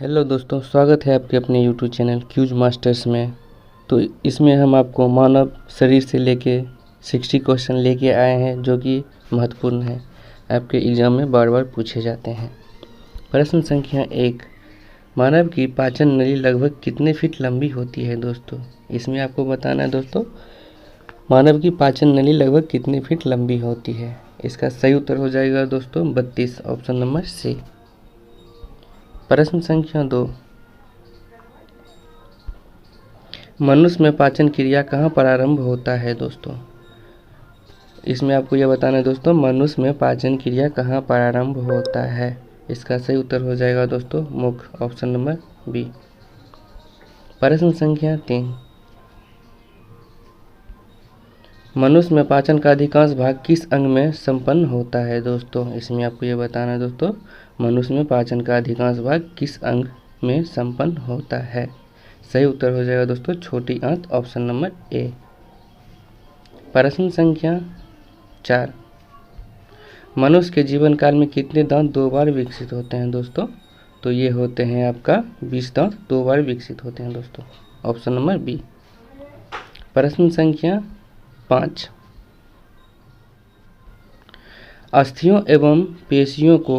Hello दोस्तों, स्वागत है आपके अपने यूट्यूब चैनल क्यूज मास्टर्स में। तो इसमें हम आपको मानव शरीर से लेके 60 क्वेश्चन लेके आए हैं जो कि महत्वपूर्ण है, आपके एग्ज़ाम में बार बार पूछे जाते हैं। प्रश्न संख्या 1, मानव की पाचन नली लगभग कितने फीट लंबी होती है दोस्तों? इसमें आपको बताना है दोस्तों, मानव की पाचन नली लगभग कितने फीट लंबी होती है। इसका सही उत्तर हो जाएगा दोस्तों 32, ऑप्शन नंबर सी। प्रश्न संख्या 2, मनुष्य में पाचन क्रिया कहाँ प्रारंभ होता है दोस्तों? इसमें आपको यह बताना है दोस्तों, मनुष्य में पाचन क्रिया कहाँ प्रारंभ होता है। इसका सही उत्तर हो जाएगा दोस्तों मुख, ऑप्शन नंबर बी। प्रश्न संख्या 3, मनुष्य में पाचन का अधिकांश भाग किस अंग में संपन्न होता है दोस्तों? इसमें आपको यह बताना है दोस्तों, मनुष्य में पाचन का अधिकांश भाग किस अंग में संपन्न होता है। सही उत्तर हो जाएगा दोस्तों छोटी आंत, ऑप्शन नंबर ए। प्रश्न संख्या 4, मनुष्य के जीवन काल में कितने दांत 2 बार विकसित होते हैं दोस्तों? तो ये होते हैं आपका 20 दांत 2 बार विकसित होते हैं दोस्तों, ऑप्शन नंबर बी। प्रश्न संख्या 5, अस्थियों एवं पेशियों को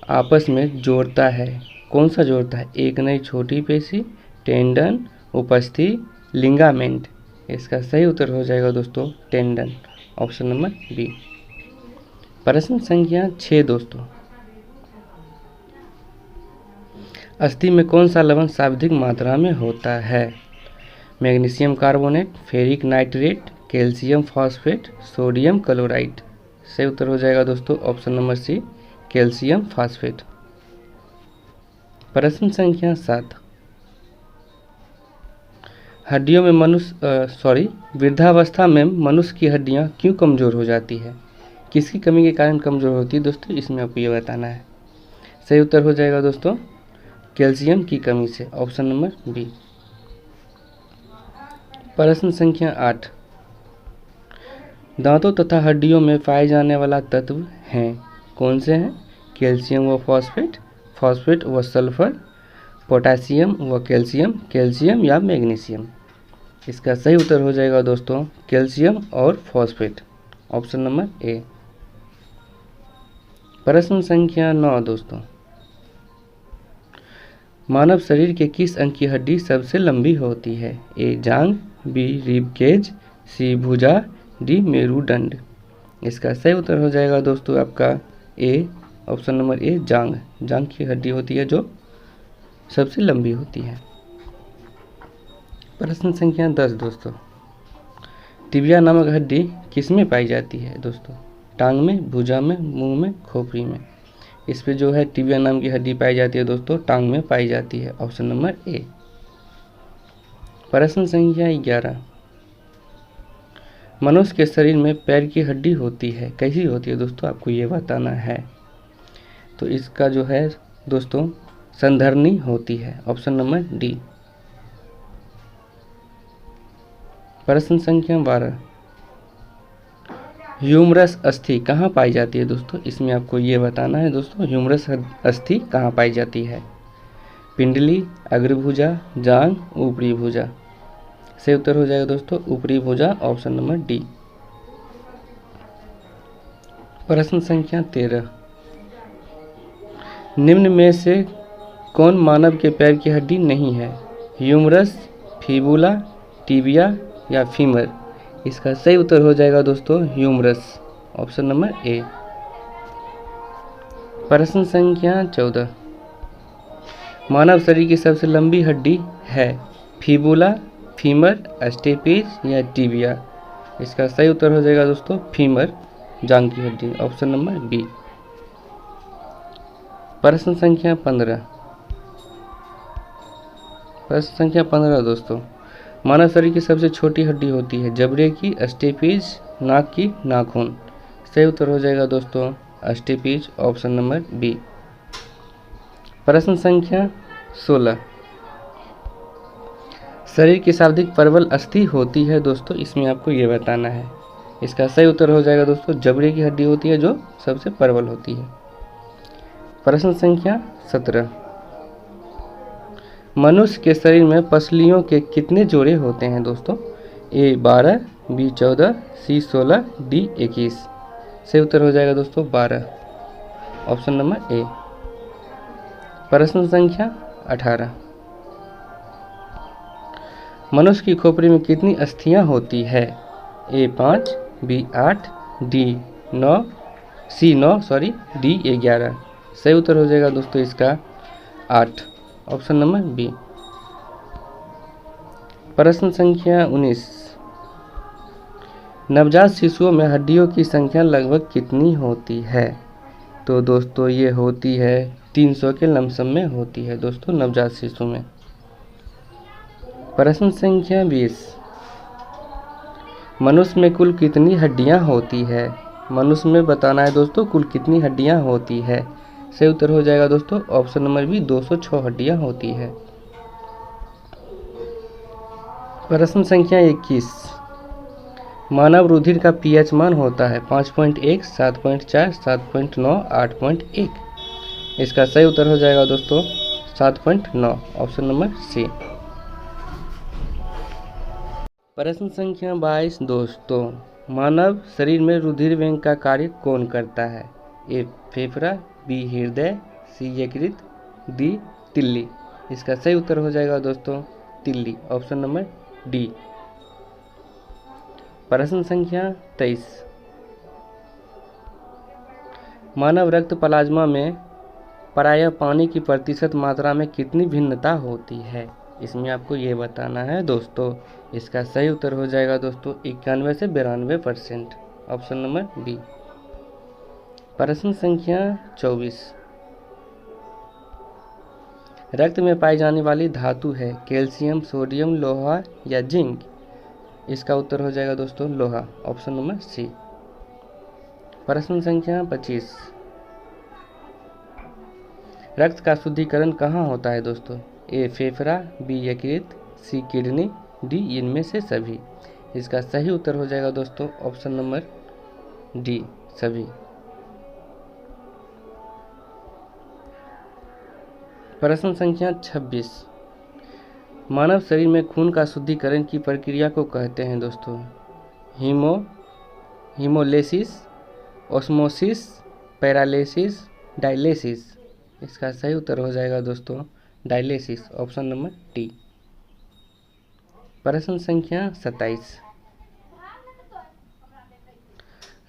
आपस में जोड़ता है, कौन सा जोड़ता है? एक नई छोटी पेशी, टेंडन, उपस्थि, लिगामेंट। इसका सही उत्तर हो जाएगा दोस्तों टेंडन, ऑप्शन नंबर बी। प्रश्न संख्या 6 दोस्तों, अस्थि में कौन सा लवण शाब्दिक मात्रा में होता है? Magnesium carbonate, ferric nitrate, calcium phosphate, sodium chloride. सही उत्तर हो जाएगा दोस्तों option number C, calcium phosphate. प्रश्न संख्या 7, हड्डियों में वृद्धावस्था में मनुष्य की हड्डियां क्यों कमज़ोर हो जाती है? किसकी कमी के कारण कमज़ोर होती है दोस्तों? इसमें आपको ये बताना है। सही उत्तर हो जाएगा दोस्तों कैल्शियम की कमी से, ऑप्शन नंबर बी। प्रश्न संख्या 8, दांतों तथा हड्डियों में पाए जाने वाला तत्व हैं, कौन से हैं? कैल्शियम व फॉस्फेट, फॉस्फेट व सल्फर, पोटेशियम व कैल्शियम, कैल्शियम या मैग्नीशियम। इसका सही उत्तर हो जाएगा दोस्तों कैल्शियम और फॉस्फेट, ऑप्शन नंबर ए। प्रश्न संख्या 9 दोस्तों, मानव शरीर के किस अंग की हड्डी सबसे लंबी होती है? ए जांघ, बी रिब केज, सी भुजा, डी मेरुदंड। इसका सही उत्तर हो जाएगा दोस्तों आपका ए, ऑप्शन नंबर ए, जांघ। जांघ की हड्डी होती है जो सबसे लंबी होती है। प्रश्न संख्या 10 दोस्तों, टिबिया नामक हड्डी किस में पाई जाती है दोस्तों? टांग में, भुजा में, मुंह में, खोपड़ी में। इस पे जो है टिबिया नाम की हड्डी पाई जाती है दोस्तों, टांग में पाई जाती है, ऑप्शन नंबर ए। प्रश्न संख्या 11, मनुष्य के शरीर में पैर की हड्डी होती है, कैसी होती है दोस्तों? आपको ये बताना है। तो इसका जो है दोस्तों संधारणी होती है, ऑप्शन नंबर डी। प्रश्न संख्या 12, ह्यूमरस अस्थि कहाँ पाई जाती है दोस्तों? इसमें आपको ये बताना है दोस्तों, ह्यूमरस अस्थि कहाँ पाई जाती है? पिंडली, अग्रभुजा, जांघ, ऊपरी भुजा। सही उत्तर हो जाएगा दोस्तों ऊपरी भुजा, ऑप्शन नंबर डी। प्रश्न संख्या 13, निम्न में से कौन मानव के पैर की हड्डी नहीं है? ह्यूमरस, फिबुला, टिबिया या फीमर। इसका सही उत्तर हो जाएगा दोस्तों ह्यूमरस, ऑप्शन नंबर ए। प्रश्न संख्या 14, मानव शरीर की सबसे लंबी हड्डी है? फिबुला, फीमर, स्टेपिज या टिबिया। इसका सही उत्तर हो जाएगा दोस्तों फीमर, जांघ की हड्डी, ऑप्शन नंबर बी। प्रश्न संख्या 15, प्रश्न संख्या 15 दोस्तों, मानव शरीर की सबसे छोटी हड्डी होती है? जबड़े की, स्टेपिज, नाक की, नाखून। सही उत्तर हो जाएगा दोस्तों स्टेपिज, ऑप्शन नंबर बी। प्रश्न संख्या 16, शरीर की शाब्दिक प्रबल अस्थि होती है दोस्तों? इसमें आपको ये बताना है। इसका सही उत्तर हो जाएगा दोस्तों जबड़े की हड्डी होती है जो सबसे प्रबल होती है। प्रश्न संख्या 17, मनुष्य के शरीर में पसलियों के कितने जोड़े होते हैं दोस्तों? ए 12, बी 14, सी 16, डी 21। सही उत्तर हो जाएगा दोस्तों 12, ऑप्शन नंबर ए। प्रश्न संख्या 18। मनुष्य की खोपड़ी में कितनी अस्थियां होती है? ए 5, बी 8, डी 9, सी 9 डी 11। सही उत्तर हो जाएगा दोस्तों इसका 8, ऑप्शन नंबर बी। प्रश्न संख्या 19। नवजात शिशुओं में हड्डियों की संख्या लगभग कितनी होती है? तो दोस्तों ये होती है 300 के लमसम में होती है दोस्तों नवजात शिशु में। प्रश्न संख्या 20। मनुष्य में कुल कितनी हड्डियां होती है? मनुष्य में बताना है दोस्तों कुल कितनी हड्डियां होती है। सही उत्तर हो जाएगा दोस्तों ऑप्शन नंबर बी 206 हड्डियां होती है। प्रश्न संख्या 21। मानव रुधिर का पीएच मान होता है 5.1, 7.4, 7.9, 8.1। इसका सही उत्तर हो जाएगा दोस्तों 7.9, ऑप्शन नंबर सी। प्रश्न संख्या 22 दोस्तों। मानव शरीर में रुधिर वेग का कार्य कौन करता है? ए फेफड़ा, बी हृदय, सी यकृत, डी तिल्ली। इसका सही उत्तर हो जाएगा दोस्तों तिल्ली, ऑप्शन नंबर डी। प्रश्न संख्या 23। मानव रक्त प्लाज्मा में प्रायः पानी की प्रतिशत मात्रा में कितनी भिन्नता होती है? इसमें आपको ये बताना है दोस्तों। इसका सही उत्तर हो जाएगा दोस्तों 91 से 92%, ऑप्शन नंबर बी। प्रश्न संख्या 24। रक्त में पाई जाने वाली धातु है कैल्शियम, सोडियम, लोहा या जिंक। इसका उत्तर हो जाएगा दोस्तों लोहा, ऑप्शन नंबर सी। प्रश्न संख्या 25। रक्त का शुद्धिकरण कहाँ होता है दोस्तों? ए फेफड़ा, बी यकृत, सी किडनी, डी इनमें से सभी। इसका सही उत्तर हो जाएगा दोस्तों ऑप्शन नंबर डी सभी। प्रश्न संख्या 26। मानव शरीर में खून का शुद्धिकरण की प्रक्रिया को कहते हैं दोस्तों हीमोलेसिस, ऑस्मोसिस, पैरालिसिस, डायलिसिस। इसका सही उत्तर हो जाएगा दोस्तों डायलिसिस, ऑप्शन नंबर डी। प्रश्न संख्या 27।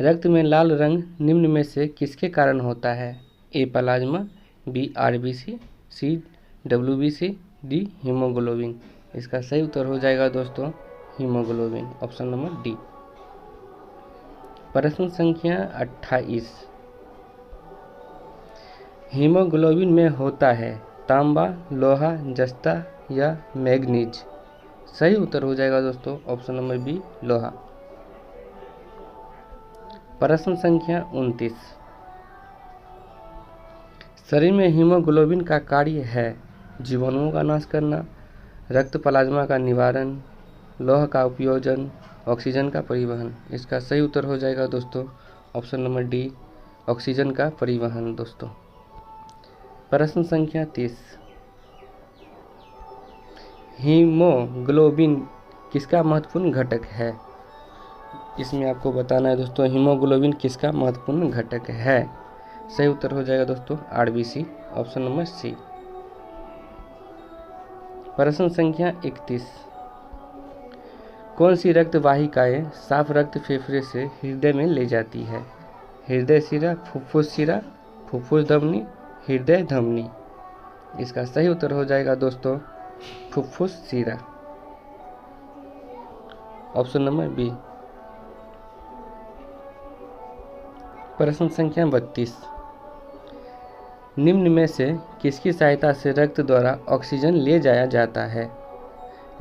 रक्त में लाल रंग निम्न में से किसके कारण होता है? ए प्लाज्मा, बी आरबीसी, सी डब्ल्यूबीसी, डी हीमोग्लोबिन। इसका सही उत्तर हो जाएगा दोस्तों हीमोग्लोबिन, ऑप्शन नंबर डी। प्रश्न संख्या 28। हीमोग्लोबिन में होता है तांबा, लोहा, जस्ता या मैग्नीज। सही उत्तर हो जाएगा दोस्तों ऑप्शन नंबर बी लोहा। प्रश्न संख्या 29। शरीर में हीमोग्लोबिन का कार्य है जीवाणुओं का नाश करना, रक्त प्लाज्मा का निवारण, लौह का उपयोजन, ऑक्सीजन का परिवहन। इसका सही उत्तर हो जाएगा दोस्तों ऑप्शन नंबर डी ऑक्सीजन का परिवहन दोस्तों। प्रश्न संख्या 30। हीमोग्लोबिन किसका महत्वपूर्ण घटक है? इसमें आपको बताना है दोस्तों हीमोग्लोबिन किसका महत्वपूर्ण घटक है। सही उत्तर हो जाएगा दोस्तों आरबीसी, ऑप्शन नंबर सी। प्रश्न संख्या 31। कौन सी रक्त वाहिकाएं साफ रक्त फेफड़े से हृदय में ले जाती है? हृदय शिरा, फुफ्फुस शिरा, फुफ्फुस धमनी, हृदय धमनी। इसका सही उत्तर हो जाएगा दोस्तों फुफ्फुस शिरा, ऑप्शन नंबर बी। प्रश्न संख्या 32। निम्न में से किसकी सहायता से रक्त द्वारा ऑक्सीजन ले जाया जाता है?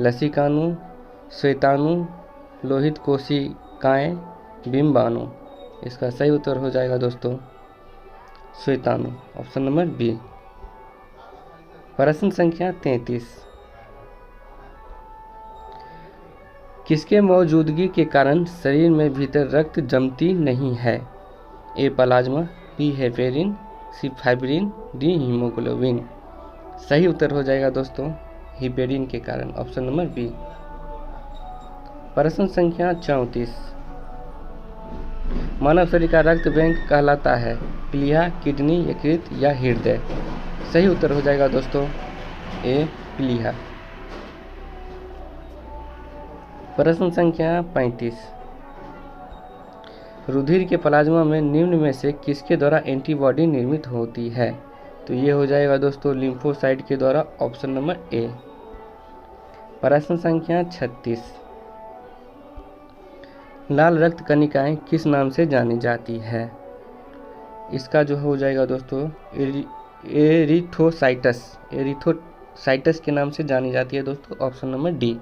लसिकाणु, श्वेताणु, लोहित कोशिकाएं, बिंबाणु। इसका सही उत्तर हो जाएगा दोस्तों श्वेताणु, ऑप्शन नंबर बी। प्रश्न संख्या 33। किसके मौजूदगी के कारण शरीर में भीतर रक्त जमती नहीं है? ए प्लाज्मा, बी हेपेरिन, सी फाइब्रिन, डी हीमोग्लोबिन। सही उत्तर हो जाएगा दोस्तों हिपेरिन के कारण, ऑप्शन नंबर बी। प्रश्न संख्या 34, मानव शरीर का रक्त बैंक कहलाता है प्लीहा, किडनी, यकृत या हृदय। सही उत्तर हो जाएगा दोस्तों ए प्लीहा। प्रश्न संख्या 35, रुधिर के प्लाज्मा में निम्न में से किसके द्वारा एंटीबॉडी निर्मित होती है? तो ये हो जाएगा दोस्तों लिम्फोसाइट के द्वारा, ऑप्शन नंबर ए। प्रश्न संख्या 36, लाल रक्त कणिकाएं किस नाम से जानी जाती है? इसका जो हो जाएगा दोस्तों एरिथ्रोसाइटस के नाम से जानी जाती है दोस्तों, ऑप्शन नंबर डी।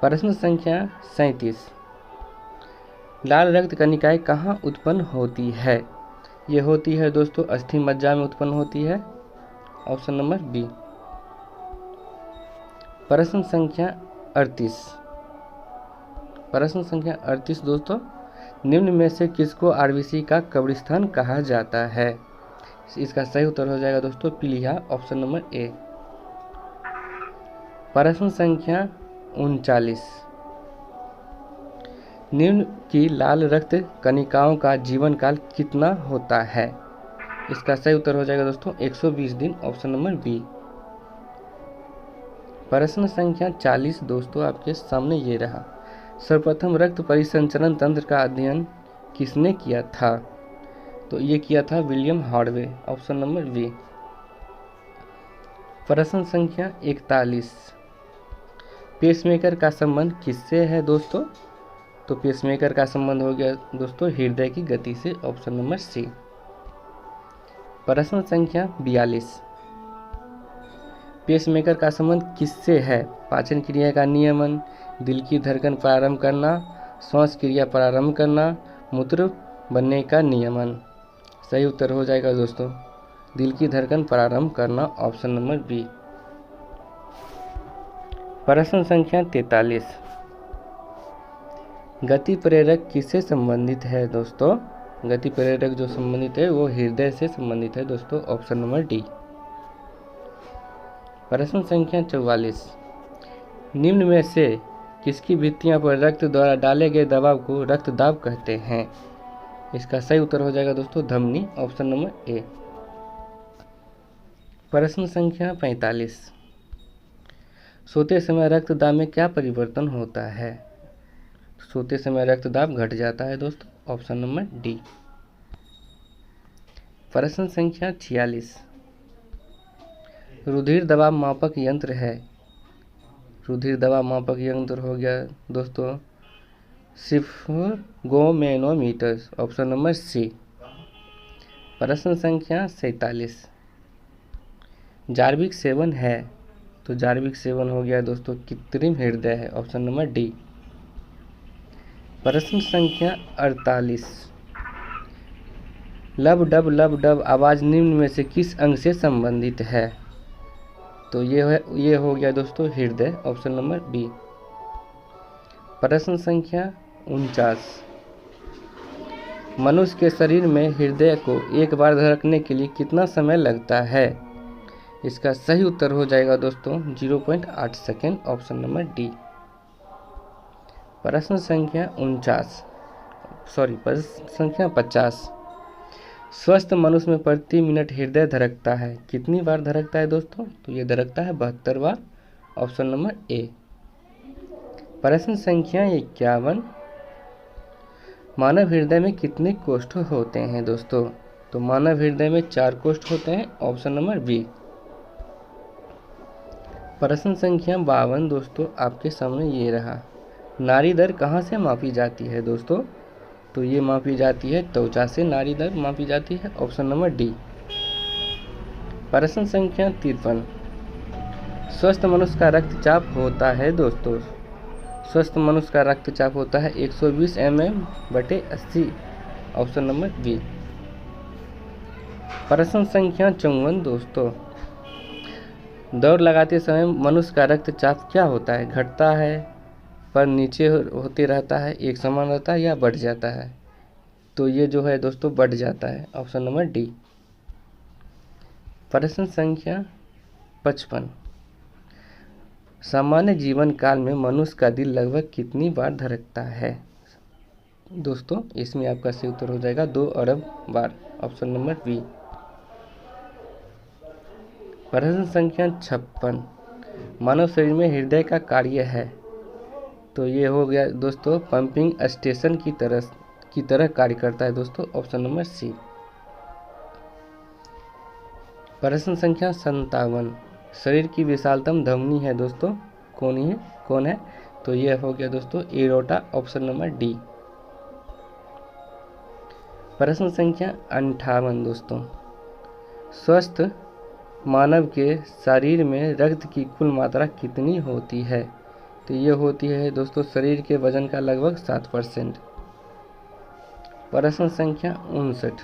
प्रश्न संख्या 37, लाल रक्त कणिकाएं कहाँ उत्पन्न होती है? ये होती है दोस्तों अस्थि मज्जा में उत्पन्न होती है, ऑप्शन नंबर बी। प्रश्न संख्या 38 दोस्तों, निम्न में से किसको आरबीसी का कब्रिस्तान कहा जाता है? इसका सही उत्तर हो जाएगा दोस्तों प्लीहा, ऑप्शन नंबर ए। प्रश्न संख्या 39, निम्न की लाल रक्त कणिकाओं का जीवन काल कितना होता है? इसका सही उत्तर हो जाएगा दोस्तों 120 दिन, ऑप्शन नंबर बी। प्रश्न संख्या 40 दोस्तों आपके सामने ये रहा, सर्वप्रथम रक्त परिसंचरण तंत्र का अध्ययन किसने किया था? तो ये किया था William Harvey, option number B. प्रश्न संख्या 41, पेसमेकर का संबंध किससे है दोस्तों? तो पेसमेकर का संबंध हो गया दोस्तों हृदय की गति से, ऑप्शन नंबर सी। प्रश्न संख्या 42, पेसमेकर का संबंध किससे है? पाचन क्रिया का नियमन, दिल की धड़कन प्रारंभ करना, श्वास क्रिया प्रारंभ करना, मूत्र बनने का नियमन। सही उत्तर हो जाएगा दोस्तों दिल की धड़कन प्रारंभ करना, ऑप्शन नंबर बी। प्रश्न संख्या 43, गति प्रेरक किससे संबंधित है दोस्तों? गति प्रेरक जो संबंधित है वो हृदय से संबंधित है दोस्तों, ऑप्शन नंबर डी। प्रश्न संख्या 44, निम्न में से किसकी भित्तियों पर रक्त द्वारा डाले गए दबाव को रक्तदाब कहते हैं? इसका सही उत्तर हो जाएगा दोस्तों धमनी, ऑप्शन नंबर ए। प्रश्न संख्या 45, सोते समय रक्तदाब में क्या परिवर्तन होता है? सोते समय रक्तदाब घट जाता है दोस्तों, ऑप्शन नंबर डी। प्रश्न संख्या 46, रुधिर दबाव मापक यंत्र है। रुधिर दबाव मापक यंत्र हो गया दोस्तों स्फिग्मोमेनोमीटर, ऑप्शन नंबर सी। प्रश्न संख्या 47, जार्विक 7 है, तो जार्विक 7 हो गया दोस्तों कृत्रिम हृदय है, ऑप्शन नंबर डी। प्रश्न संख्या 48, लब डब आवाज़ निम्न में से किस अंग से संबंधित है? तो ये हो गया दोस्तों हृदय, ऑप्शन नंबर बी। प्रश्न संख्या 49, मनुष्य के शरीर में हृदय को एक बार धड़कने के लिए कितना समय लगता है? इसका सही उत्तर हो जाएगा दोस्तों 0.8 सेकेंड, ऑप्शन नंबर डी। प्रश्न संख्या 50, स्वस्थ मनुष्य में प्रति मिनट हृदय धड़कता है, कितनी बार धड़कता है दोस्तों? तो ये धड़कता है 72 बार, ऑप्शन नंबर ए। प्रश्न संख्या 51, मानव हृदय में कितने कोष्ठ होते हैं दोस्तों? तो मानव हृदय में 4 कोष्ठ होते हैं, ऑप्शन नंबर बी। प्रश्न संख्या 52 दोस्तों आपके सामने ये रहा, नाड़ी दर कहाँ से मापी जाती है दोस्तों? तो ये मापी जाती है त्वचा से, नाड़ी दर मापी जाती है, ऑप्शन नंबर डी। प्रश्न संख्या 53, स्वस्थ मनुष्य का रक्तचाप होता है दोस्तों? स्वस्थ मनुष्य का रक्तचाप होता है 120 mm/80, ऑप्शन नंबर बी। प्रश्न संख्या 54 दोस्तों, दौड़ लगाते समय मनुष्य का रक्तचाप क्या होता है? घटता है, पर नीचे होते रहता है, एक समान रहता है या बढ़ जाता है? तो ये जो है दोस्तों बढ़ जाता है, ऑप्शन नंबर डी। प्रश्न संख्या 55, सामान्य जीवन काल में मनुष्य का दिल लगभग कितनी बार धड़कता है? दोस्तों इसमें आपका सही उत्तर हो जाएगा 2 अरब बार, ऑप्शन नंबर बी। प्रश्न संख्या 56, मानव शरीर में हृदय का कार्य है। तो ये हो गया दोस्तों पंपिंग स्टेशन की तरह कार्य करता है दोस्तों, ऑप्शन नंबर सी। प्रश्न संख्या 57, शरीर की विशालतम धमनी है दोस्तों, कौन है? तो ये हो गया दोस्तों एरोटा, ऑप्शन नंबर डी। प्रश्न संख्या 58 दोस्तों, स्वस्थ मानव के शरीर में रक्त की कुल मात्रा कितनी होती है? तो ये होती है दोस्तों शरीर के वजन का लगभग 7%। प्रश्न संख्या 59,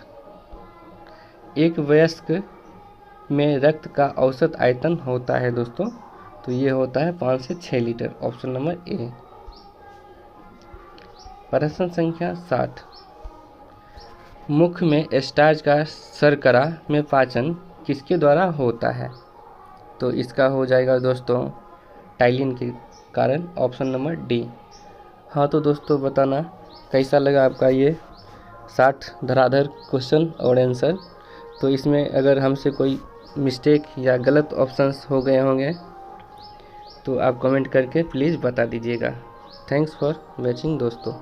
एक वयस्क में रक्त का औसत आयतन होता है दोस्तों, तो ये होता है 5 से 6 लीटर, ऑप्शन नंबर ए। प्रश्न संख्या 60, मुख में स्टार्च का शर्करा में पाचन किसके द्वारा होता है? तो इसका हो जाएगा दोस्तों टाइलिन के कारण, ऑप्शन नंबर डी। हाँ तो दोस्तों बताना कैसा लगा आपका ये 60 धराधर क्वेश्चन और आंसर। तो इसमें अगर हमसे कोई मिस्टेक या गलत ऑप्शंस हो गए होंगे तो आप कमेंट करके प्लीज़ बता दीजिएगा। थैंक्स फॉर वॉचिंग दोस्तों।